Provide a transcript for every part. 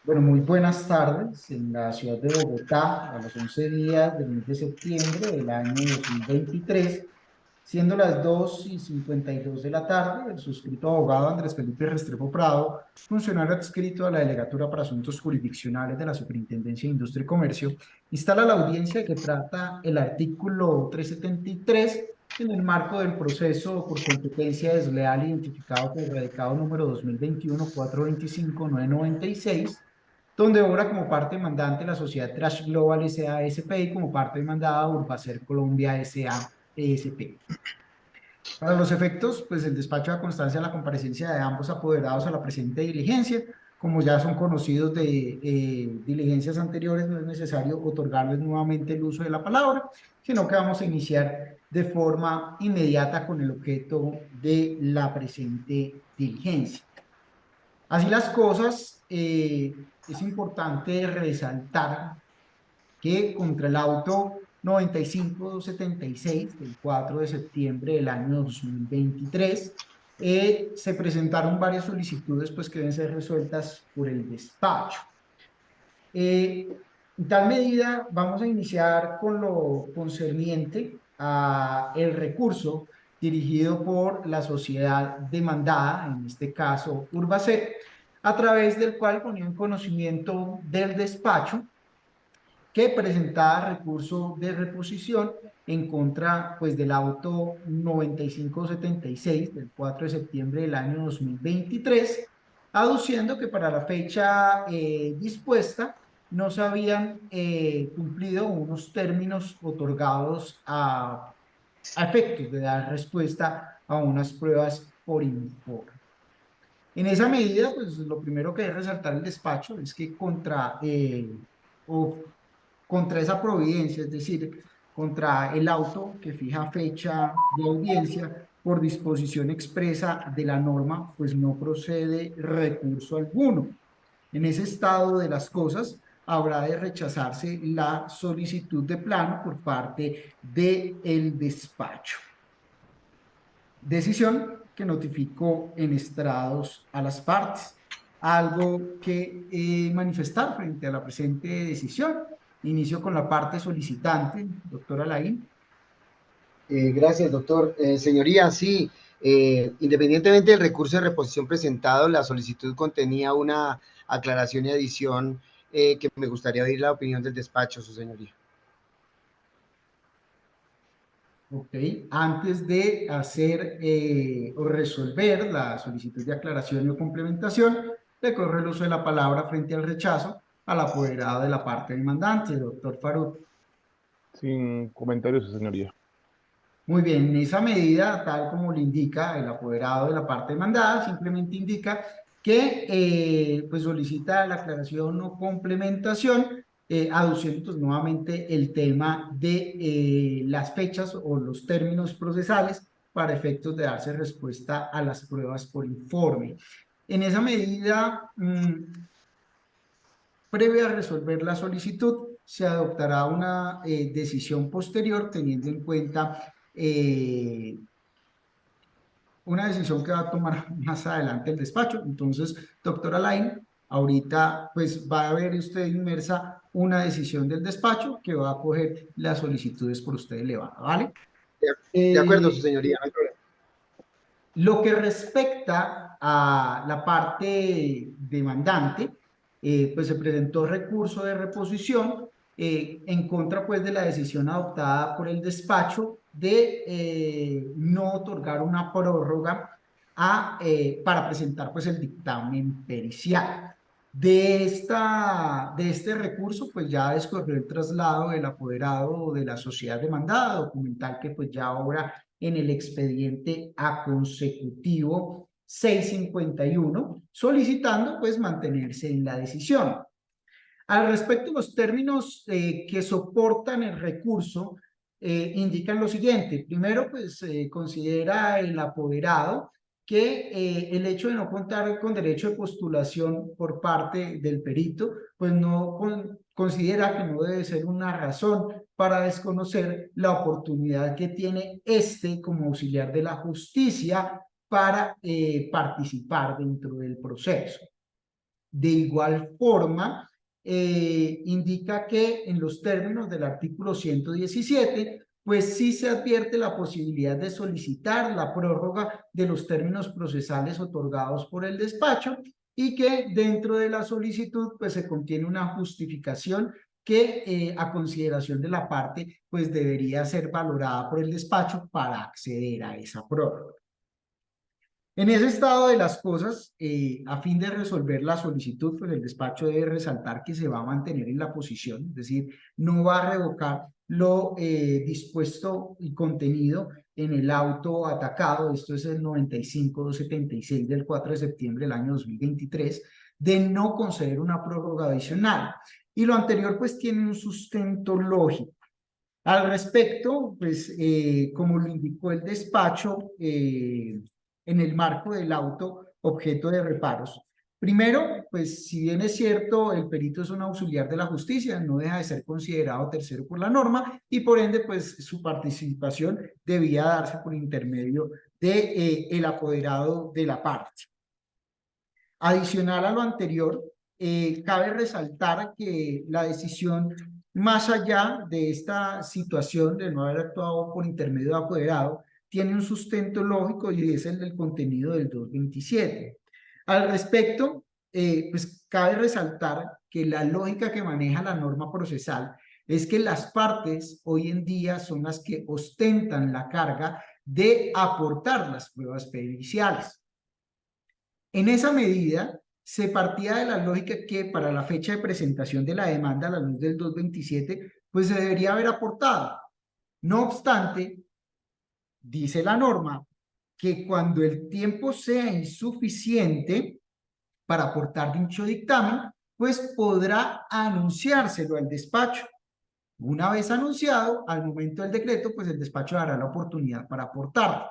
Bueno, muy buenas tardes en la ciudad de Bogotá, a los 11 días del mes de septiembre del año 2023, siendo las 2:52 de la tarde. El suscrito abogado Andrés Felipe Restrepo Prado, funcionario adscrito a la Delegatura para Asuntos Jurisdiccionales de la Superintendencia de Industria y Comercio, instala la audiencia que trata el artículo 373 en el marco del proceso por competencia desleal identificado por el radicado número 2021-425-996, donde obra como parte demandante la sociedad Trash Global S.A.S.P. y como parte demandada Urbacer Colombia S.A.E.S.P. Para los efectos, pues el despacho da constancia de la comparecencia de ambos apoderados a la presente diligencia. Como ya son conocidos de diligencias anteriores, no es necesario otorgarles nuevamente el uso de la palabra, sino que vamos a iniciar de forma inmediata con el objeto de la presente diligencia. Así las cosas, es importante resaltar que contra el auto 9576 del 4 de septiembre del año 2023, se presentaron varias solicitudes pues, que deben ser resueltas por el despacho. En tal medida, vamos a iniciar con lo concerniente a el recurso dirigido por la sociedad demandada, en este caso Urbacet, a través del cual ponía en conocimiento del despacho que presentaba recurso de reposición en contra pues, del auto 9576 del 4 de septiembre del año 2023, aduciendo que para la fecha dispuesta no se habían cumplido unos términos otorgados a efectos de dar respuesta a unas pruebas por informe. En esa medida, pues lo primero que debe resaltar el despacho es que o contra esa providencia, es decir, contra el auto que fija fecha de audiencia por disposición expresa de la norma, pues no procede recurso alguno. En ese estado de las cosas, habrá de rechazarse la solicitud de plano por parte del despacho. Decisión que notificó en estrados a las partes. Algo que manifestar frente a la presente decisión. Inicio con la parte solicitante, doctora Laín. Gracias, doctor. Señoría, sí, independientemente del recurso de reposición presentado, la solicitud contenía una aclaración y adición que me gustaría oír la opinión del despacho, su señoría. Ok, antes de hacer o resolver la solicitud de aclaración o complementación, le corre el uso de la palabra frente al rechazo al apoderado de la parte demandante, doctor Faruk. Sin comentarios, su señoría. Muy bien, en esa medida, tal como le indica el apoderado de la parte demandada, simplemente indica que pues solicita la aclaración o complementación, aduciendo pues, nuevamente el tema de las fechas o los términos procesales para efectos de darse respuesta a las pruebas por informe. En esa medida, previa a resolver la solicitud, se adoptará una decisión posterior teniendo en cuenta una decisión que va a tomar más adelante el despacho. Entonces, doctora Lain, ahorita pues va a ver usted inmersa una decisión del despacho que va a coger las solicitudes por usted elevadas, ¿vale? De, de acuerdo, su Eh, señoría, no hay problema. lo que respecta a la parte demandante, pues se presentó recurso de reposición en contra pues de la decisión adoptada por el despacho de no otorgar una prórroga para presentar pues el dictamen pericial. De este recurso, pues ya descorrió el traslado del apoderado de la sociedad demandada, documental que pues ya ahora en el expediente a consecutivo 651, solicitando pues mantenerse en la decisión. Al respecto, los términos que soportan el recurso indican lo siguiente. Primero, pues considera el apoderado que el hecho de no contar con derecho de postulación por parte del perito, pues no considera que no debe ser una razón para desconocer la oportunidad que tiene este como auxiliar de la justicia para participar dentro del proceso. De igual forma, indica que en los términos del artículo 117, pues sí se advierte la posibilidad de solicitar la prórroga de los términos procesales otorgados por el despacho y que dentro de la solicitud pues se contiene una justificación que a consideración de la parte pues debería ser valorada por el despacho para acceder a esa prórroga. En ese estado de las cosas, a fin de resolver la solicitud, pues el despacho debe resaltar que se va a mantener en la posición, es decir, no va a revocar lo dispuesto y contenido en el auto atacado, esto es el 95-276 del 4 de septiembre del año 2023, de no conceder una prórroga adicional. Y lo anterior pues tiene un sustento lógico. Al respecto, pues como lo indicó el despacho en el marco del auto objeto de reparos. Primero, pues si bien es cierto, el perito es un auxiliar de la justicia, no deja de ser considerado tercero por la norma y por ende, pues su participación debía darse por intermedio de el apoderado de la parte. Adicional a lo anterior, cabe resaltar que la decisión, más allá de esta situación de no haber actuado por intermedio de apoderado, tiene un sustento lógico y es el del contenido del 227. Al respecto, pues cabe resaltar que la lógica que maneja la norma procesal es que las partes hoy en día son las que ostentan la carga de aportar las pruebas periciales. En esa medida, se partía de la lógica que para la fecha de presentación de la demanda a la luz del 227, pues se debería haber aportado. No obstante, dice la norma que cuando el tiempo sea insuficiente para aportar dicho dictamen, pues podrá anunciárselo al despacho. Una vez anunciado, al momento del decreto, pues el despacho dará la oportunidad para aportarlo.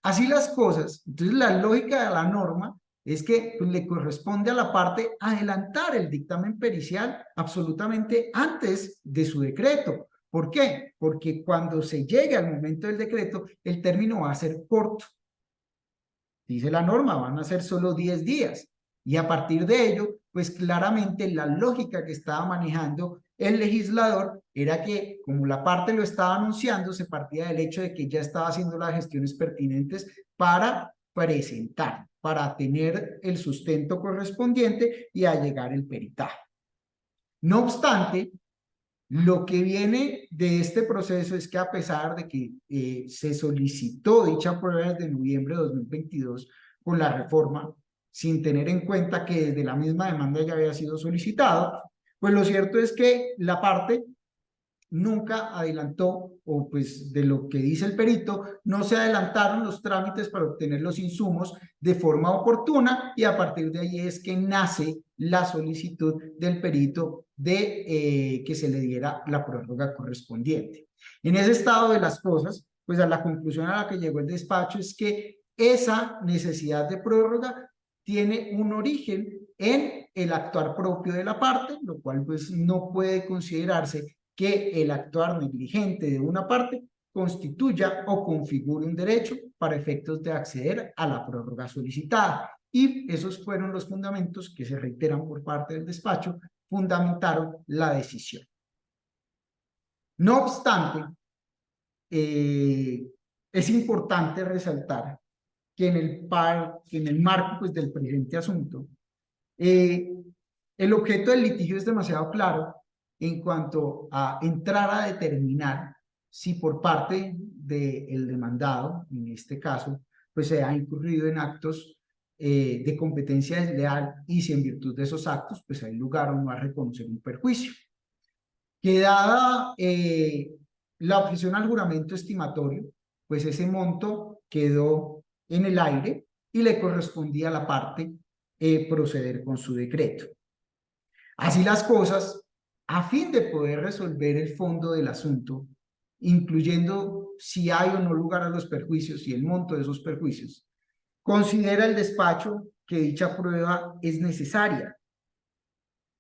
Así las cosas, entonces la lógica de la norma es que pues, le corresponde a la parte adelantar el dictamen pericial absolutamente antes de su decreto. ¿Por qué? Porque cuando se llegue al momento del decreto, el término va a ser corto. Dice la norma, van a ser solo 10 días. Y a partir de ello, pues claramente la lógica que estaba manejando el legislador era que, como la parte lo estaba anunciando, se partía del hecho de que ya estaba haciendo las gestiones pertinentes para presentar, para tener el sustento correspondiente y a llegar el peritaje. No obstante, lo que viene de este proceso es que a pesar de que se solicitó dicha prueba desde noviembre de 2022 con la reforma, sin tener en cuenta que desde la misma demanda ya había sido solicitado, pues lo cierto es que la parte nunca adelantó, o pues de lo que dice el perito, no se adelantaron los trámites para obtener los insumos de forma oportuna y a partir de ahí es que nace la solicitud del perito de que se le diera la prórroga correspondiente. En ese estado de las cosas, pues a la conclusión a la que llegó el despacho es que esa necesidad de prórroga tiene un origen en el actuar propio de la parte, lo cual pues no puede considerarse que el actuar negligente de una parte constituya o configure un derecho para efectos de acceder a la prórroga solicitada. Y esos fueron los fundamentos que se reiteran por parte del despacho, fundamentaron la decisión. No obstante, es importante resaltar que en el marco pues, del presente asunto, el objeto del litigio es demasiado claro en cuanto a entrar a determinar si por parte del demandado, en este caso, pues se ha incurrido en actos de competencia desleal y si en virtud de esos actos, pues hay lugar o no a reconocer un perjuicio. Quedada la objeción al juramento estimatorio, pues ese monto quedó en el aire y le correspondía a la parte proceder con su decreto. Así las cosas, a fin de poder resolver el fondo del asunto, incluyendo si hay o no lugar a los perjuicios y el monto de esos perjuicios, considera el despacho que dicha prueba es necesaria.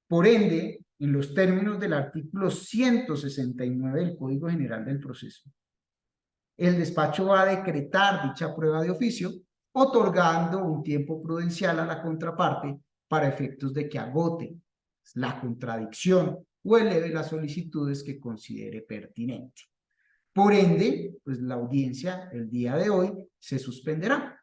Por ende, en los términos del artículo 169 del Código General del Proceso, el despacho va a decretar dicha prueba de oficio, otorgando un tiempo prudencial a la contraparte para efectos de que agote la contradicción o eleve las solicitudes que considere pertinente. Por ende, pues la audiencia el día de hoy se suspenderá.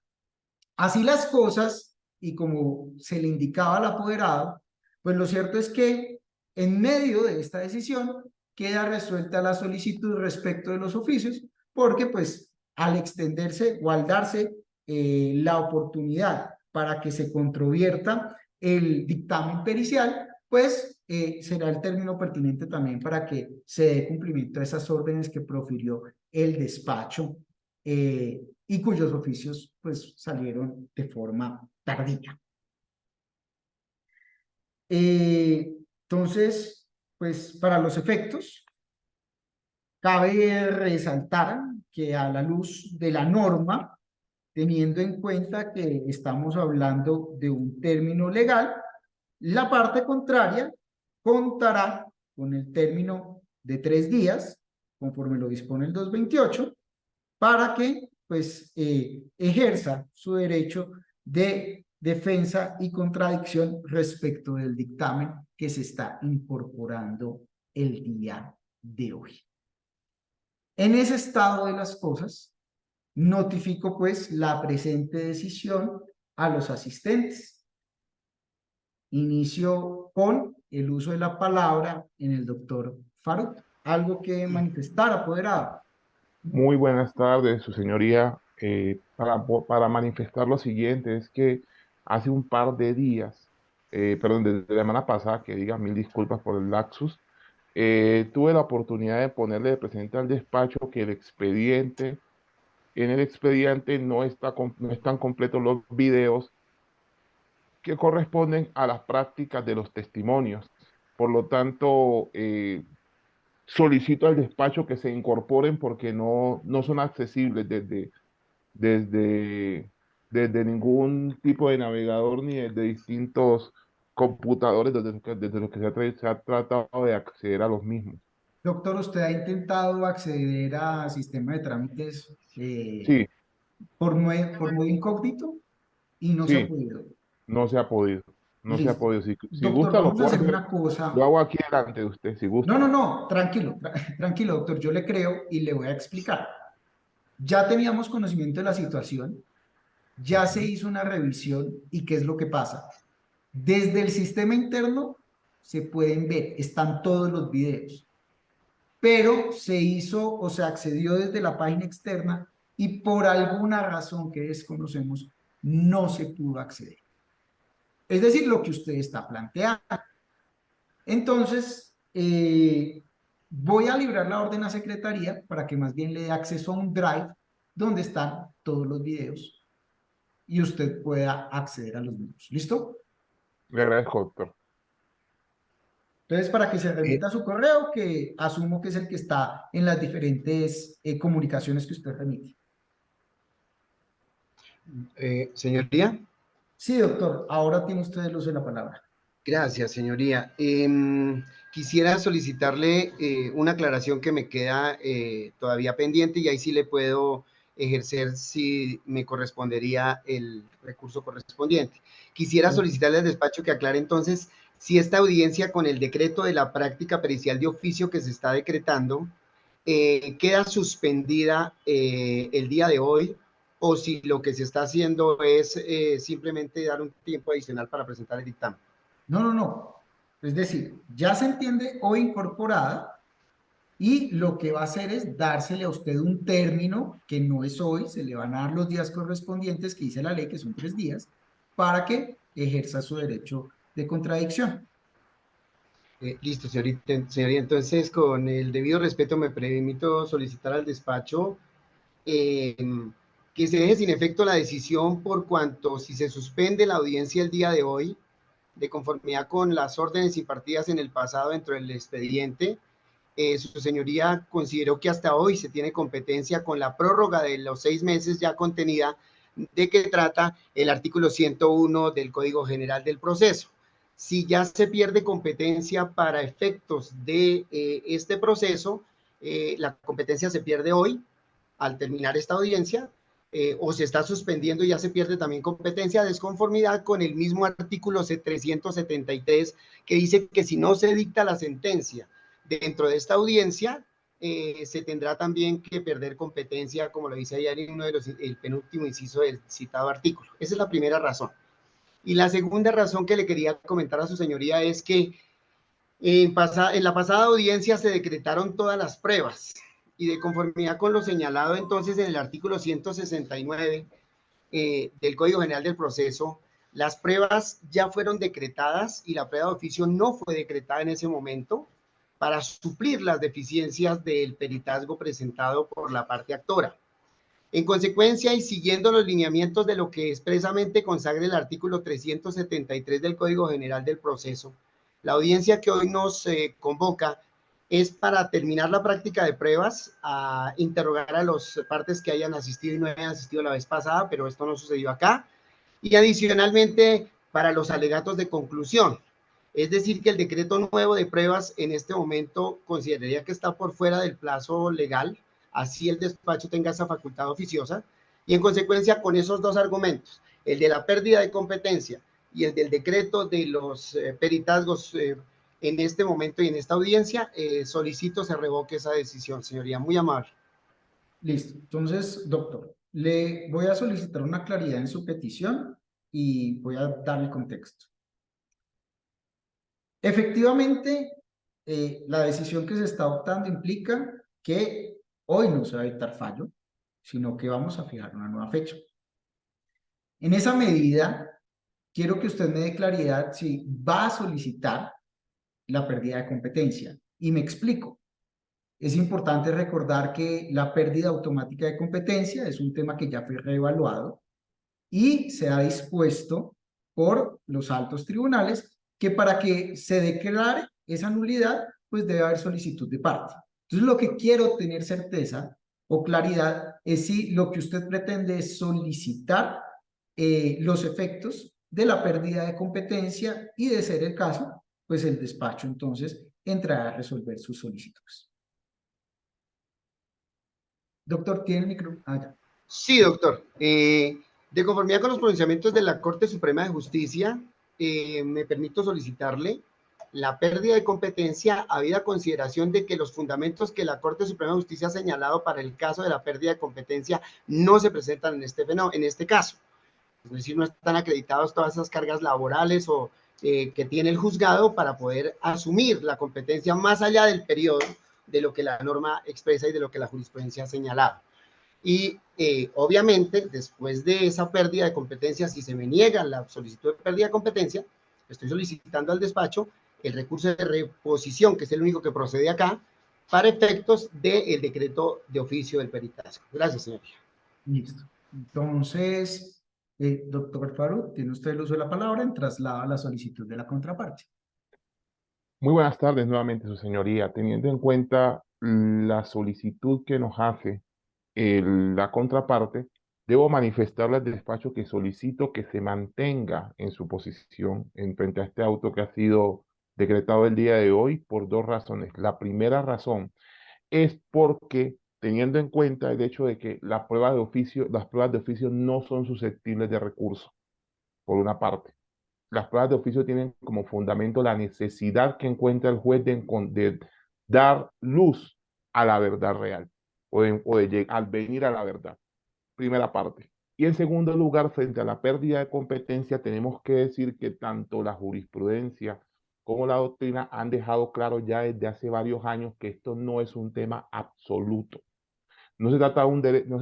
Así las cosas, y como se le indicaba al apoderado, pues lo cierto es que en medio de esta decisión queda resuelta la solicitud respecto de los oficios, porque pues al extenderse o al darse la oportunidad para que se controvierta el dictamen pericial, pues será el término pertinente también para que se dé cumplimiento a esas órdenes que profirió el despacho y cuyos oficios pues salieron de forma tardía. Entonces, pues para los efectos, cabe resaltar que a la luz de la norma, teniendo en cuenta que estamos hablando de un término legal, la parte contraria contará con el término de 3 días, conforme lo dispone el 228, para que pues ejerza su derecho de defensa y contradicción respecto del dictamen que se está incorporando el día de hoy. En ese estado de las cosas, notifico pues la presente decisión a los asistentes. Inicio con el uso de la palabra en el doctor Faruk. Algo que manifestar, apoderado. Muy buenas tardes, su señoría. Para manifestar lo siguiente, es que hace un par de días, perdón, desde la semana pasada, que diga mil disculpas por el lapsus, tuve la oportunidad de ponerle de presente al despacho que en el expediente no están completos los videos que corresponden a las prácticas de los testimonios. Por lo tanto, solicito al despacho que se incorporen porque no son accesibles desde, desde ningún tipo de navegador ni desde distintos computadores desde los que se ha tratado de acceder a los mismos. Doctor, ¿usted ha intentado acceder a sistema de trámites Sí, por modo incógnito y no se ha sí, podido? no se ha podido, no se ha Listo. podido. Si Doctor, gusta, lo vamos a puedo hacer hacer, una lo cosa. hago aquí delante de usted, si No, gusta. no, no, tranquilo, tranquilo, doctor, yo le creo y le voy a explicar. Ya teníamos conocimiento de la situación, ya se Ujú. hizo una revisión y ¿qué es lo que pasa? Desde el sistema interno se pueden ver, están todos los videos, pero se hizo o se accedió desde la página externa y por alguna razón que desconocemos no se pudo acceder. Es decir, lo que usted está planteando. Entonces, voy a librar la orden a secretaría para que más bien le dé acceso a un drive donde están todos los videos y usted pueda acceder a los mismos. ¿Listo? Le agradezco, doctor. Entonces, para que se Eh, remita a su correo, que asumo que es el que está en las diferentes comunicaciones que usted remite. señoría. Sí, doctor, ahora tiene usted el uso de la palabra. Gracias, señoría. Quisiera solicitarle una aclaración que me queda todavía pendiente y ahí sí le puedo ejercer si me correspondería el recurso correspondiente. Quisiera solicitarle al despacho que aclare entonces si esta audiencia con el decreto de la práctica pericial de oficio que se está decretando queda suspendida el día de hoy o si lo que se está haciendo es simplemente dar un tiempo adicional para presentar el dictamen. No, no, no. Es decir, ya se entiende o incorporada y lo que va a hacer es dársele a usted un término que no es hoy, se le van a dar los días correspondientes que dice la ley, que son 3 días, para que ejerza su derecho de contradicción. Listo, señorita, señoría. Entonces, con el debido respeto, me permito solicitar al despacho eh, que se deje sin efecto la decisión por cuanto si se suspende la audiencia el día de hoy, de conformidad con las órdenes impartidas en el pasado dentro del expediente, su señoría consideró que hasta hoy se tiene competencia con la prórroga de los 6 meses ya contenida de que trata el artículo 101 del Código General del Proceso. Si ya se pierde competencia para efectos de este proceso, la competencia se pierde hoy al terminar esta audiencia o se está suspendiendo y ya se pierde también competencia, desconformidad con el mismo artículo 373 que dice que si no se dicta la sentencia dentro de esta audiencia, se tendrá también que perder competencia, como lo dice allá en uno de el penúltimo inciso del citado artículo. Esa es la primera razón. Y la segunda razón que le quería comentar a su señoría es que en la pasada audiencia se decretaron todas las pruebas y de conformidad con lo señalado entonces en el artículo 169 del Código General del Proceso, las pruebas ya fueron decretadas y la prueba de oficio no fue decretada en ese momento para suplir las deficiencias del peritazgo presentado por la parte actora. En consecuencia y siguiendo los lineamientos de lo que expresamente consagra el artículo 373 del Código General del Proceso, la audiencia que hoy nos convoca es para terminar la práctica de pruebas, a interrogar a las partes que hayan asistido y no hayan asistido la vez pasada, pero esto no sucedió acá, y adicionalmente para los alegatos de conclusión. Es decir, que el decreto nuevo de pruebas en este momento consideraría que está por fuera del plazo legal, así el despacho tenga esa facultad oficiosa, y en consecuencia con esos dos argumentos, el de la pérdida de competencia y el del decreto de los peritazgos en este momento y en esta audiencia, solicito se revoque esa decisión, señoría, muy amable. Listo. Entonces, doctor, le voy a solicitar una claridad en su petición y voy a darle contexto. Efectivamente, la decisión que se está optando implica que hoy no se va a dictar fallo, sino que vamos a fijar una nueva fecha. En esa medida, quiero que usted me dé claridad si va a solicitar la pérdida de competencia. Y me explico. Es importante recordar que la pérdida automática de competencia es un tema que ya fue reevaluado y se ha dispuesto por los altos tribunales que para que se declare esa nulidad, pues debe haber solicitud de parte. Entonces, lo que quiero tener certeza o claridad es si lo que usted pretende es solicitar los efectos de la pérdida de competencia y, de ser el caso, pues el despacho entonces entrará a resolver sus solicitudes. Doctor, ¿tiene el micrófono? Ah, ya. Sí, doctor. De conformidad con los pronunciamientos de la Corte Suprema de Justicia, me permito solicitarle la pérdida de competencia habida consideración de que los fundamentos que la Corte Suprema de Justicia ha señalado para el caso de la pérdida de competencia no se presentan en este caso. Es decir, no están acreditados todas esas cargas laborales o que tiene el juzgado para poder asumir la competencia más allá del periodo de lo que la norma expresa y de lo que la jurisprudencia ha señalado. Y obviamente, después de esa pérdida de competencia, si se me niega la solicitud de pérdida de competencia, estoy solicitando al despacho el recurso de reposición, que es el único que procede acá, para efectos del decreto de oficio del peritazgo. Gracias, señoría. Listo. Entonces, doctor Faruk, tiene usted el uso de la palabra en traslado a la solicitud de la contraparte. Muy buenas tardes nuevamente, su señoría. Teniendo en cuenta la solicitud que nos hace la contraparte, debo manifestarle al despacho que solicito que se mantenga en su posición en frente a este auto que ha sido decretado el día de hoy por dos razones. La primera razón es porque, teniendo en cuenta el hecho de que las pruebas de oficio no son susceptibles de recurso, por una parte. Las pruebas de oficio tienen como fundamento la necesidad que encuentra el juez de dar luz a la verdad real al venir a la verdad. Primera parte. Y en segundo lugar, frente a la pérdida de competencia, tenemos que decir que tanto la jurisprudencia como la doctrina han dejado claro ya desde hace varios años que esto no es un tema absoluto. No se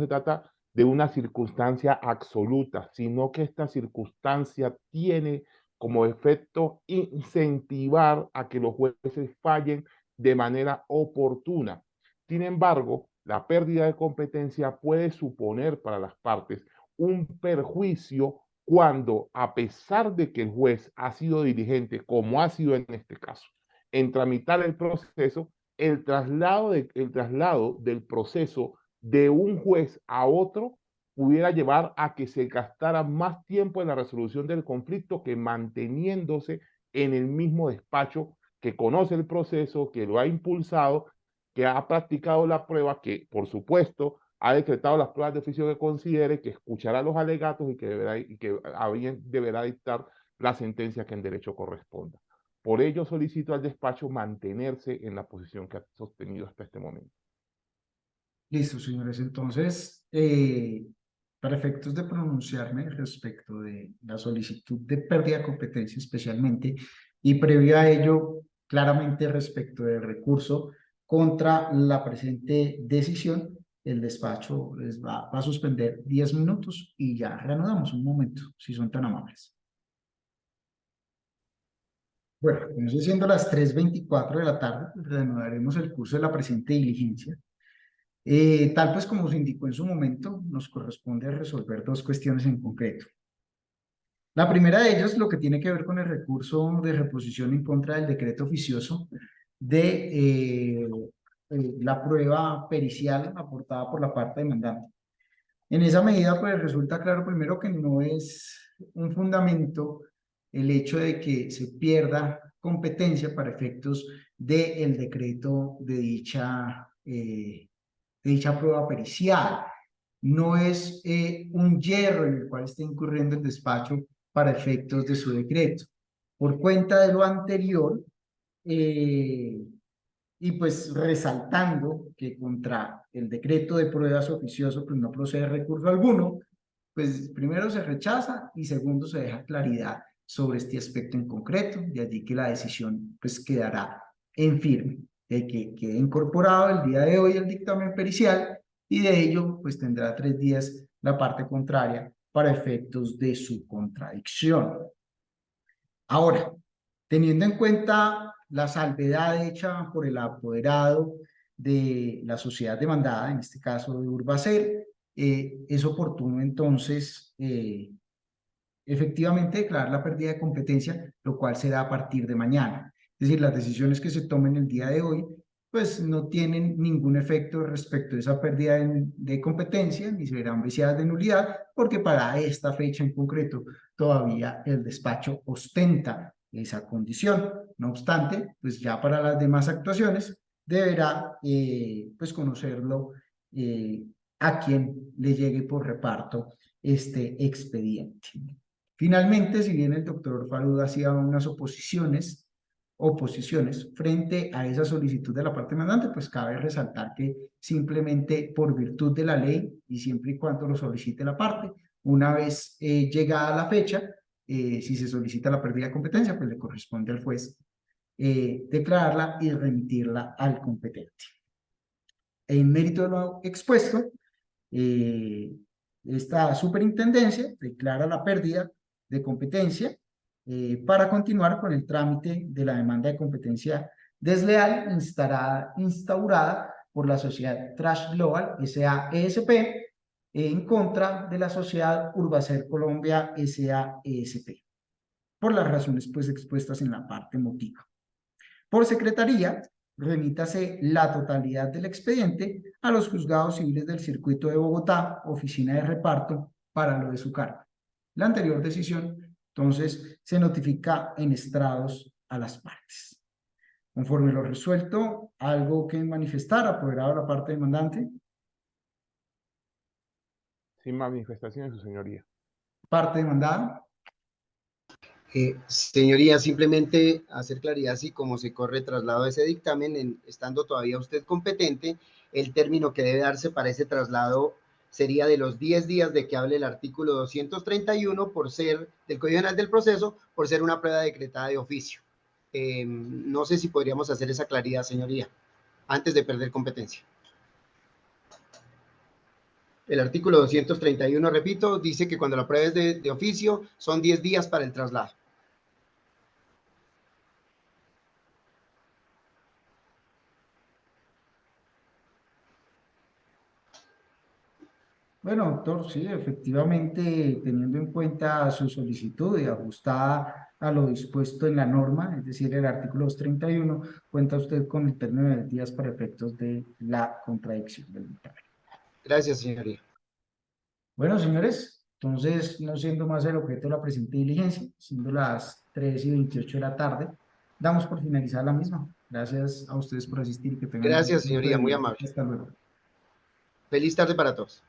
trata de una circunstancia absoluta, sino que esta circunstancia tiene como efecto incentivar a que los jueces fallen de manera oportuna. Sin embargo, la pérdida de competencia puede suponer para las partes un perjuicio cuando, a pesar de que el juez ha sido diligente, como ha sido en este caso, en tramitar el proceso, el traslado del proceso de un juez a otro pudiera llevar a que se gastara más tiempo en la resolución del conflicto que manteniéndose en el mismo despacho que conoce el proceso, que lo ha impulsado, que ha practicado la prueba, que por supuesto ha decretado las pruebas de oficio que considere, que escuchará los alegatos y que a bien deberá dictar la sentencia que en derecho corresponda. Por ello solicito al despacho mantenerse en la posición que ha sostenido hasta este momento. Listo, señores. Entonces, para efectos de pronunciarme respecto de la solicitud de pérdida de competencia especialmente, y previo a ello, claramente respecto del recurso contra la presente decisión, el despacho va a suspender 10 minutos y ya reanudamos un momento, si son tan amables. Bueno, entonces siendo las 3:24 de la tarde, pues, reanudaremos el curso de la presente diligencia. Tal pues como se indicó en su momento, nos corresponde resolver dos cuestiones en concreto. La primera de ellas, lo que tiene que ver con el recurso de reposición en contra del decreto oficioso de la prueba pericial aportada por la parte demandante. En esa medida, pues resulta claro primero que no es un fundamento el hecho de que se pierda competencia para efectos del decreto de dicha prueba pericial. No es un hierro en el cual está incurriendo el despacho para efectos de su decreto. Por cuenta de lo anterior, eh, y pues resaltando que contra el decreto de pruebas oficioso pues no procede recurso alguno, pues primero se rechaza y segundo se deja claridad sobre este aspecto en concreto, de allí que la decisión pues quedará en firme, de que quede incorporado el día de hoy el dictamen pericial y de ello pues tendrá 3 días la parte contraria para efectos de su contradicción. Ahora, teniendo en cuenta la salvedad hecha por el apoderado de la sociedad demandada, en este caso de Urbacer, es oportuno entonces efectivamente declarar la pérdida de competencia, lo cual será a partir de mañana. Es decir, las decisiones que se tomen el día de hoy, pues no tienen ningún efecto respecto a esa pérdida de competencia, ni serán viciadas de nulidad, porque para esta fecha en concreto todavía el despacho ostenta esa condición. No obstante, pues ya para las demás actuaciones deberá pues conocerlo a quien le llegue por reparto este expediente. Finalmente, si bien el doctor Falud hacía unas oposiciones frente a esa solicitud de la parte demandante, pues cabe resaltar que simplemente por virtud de la ley y siempre y cuando lo solicite la parte, una vez llegada la fecha, si se solicita la pérdida de competencia, pues le corresponde al juez declararla y remitirla al competente. En mérito de lo expuesto, eh, esta superintendencia declara la pérdida de competencia para continuar con el trámite de la demanda de competencia desleal instaurada por la sociedad Trash Global S.A.E.S.P. en contra de la sociedad Urbacer Colombia S.A.E.S.P. por las razones pues expuestas en la parte motiva. Por secretaría, remítase la totalidad del expediente a los juzgados civiles del circuito de Bogotá, oficina de reparto, para lo de su cargo. La anterior decisión, entonces, se notifica en estrados a las partes. Conforme lo resuelto, ¿algo que manifestar, apoderado de la parte demandante? Sin manifestaciones, su señoría. Parte demandada. Señoría, simplemente hacer claridad si como se corre traslado de ese dictamen, estando todavía usted competente, el término que debe darse para ese traslado sería de los 10 días de que hable el artículo 231 por ser del Código Penal del Proceso, por ser una prueba decretada de oficio. No sé si podríamos hacer esa claridad, señoría, antes de perder competencia. El artículo 231, repito, dice que cuando la prueba es de oficio, son 10 días para el traslado. Bueno, doctor, sí, efectivamente, teniendo en cuenta su solicitud y ajustada a lo dispuesto en la norma, es decir, el artículo 231, cuenta usted con el término de días para efectos de la contradicción del dictamen. Gracias, señoría. Bueno, señores, entonces, no siendo más el objeto de la presente diligencia, siendo las 3:28 de la tarde, damos por finalizar la misma. Gracias a ustedes por asistir y que tengan un Gracias, bonito señoría, muy día. amable. Hasta luego. Feliz tarde para todos.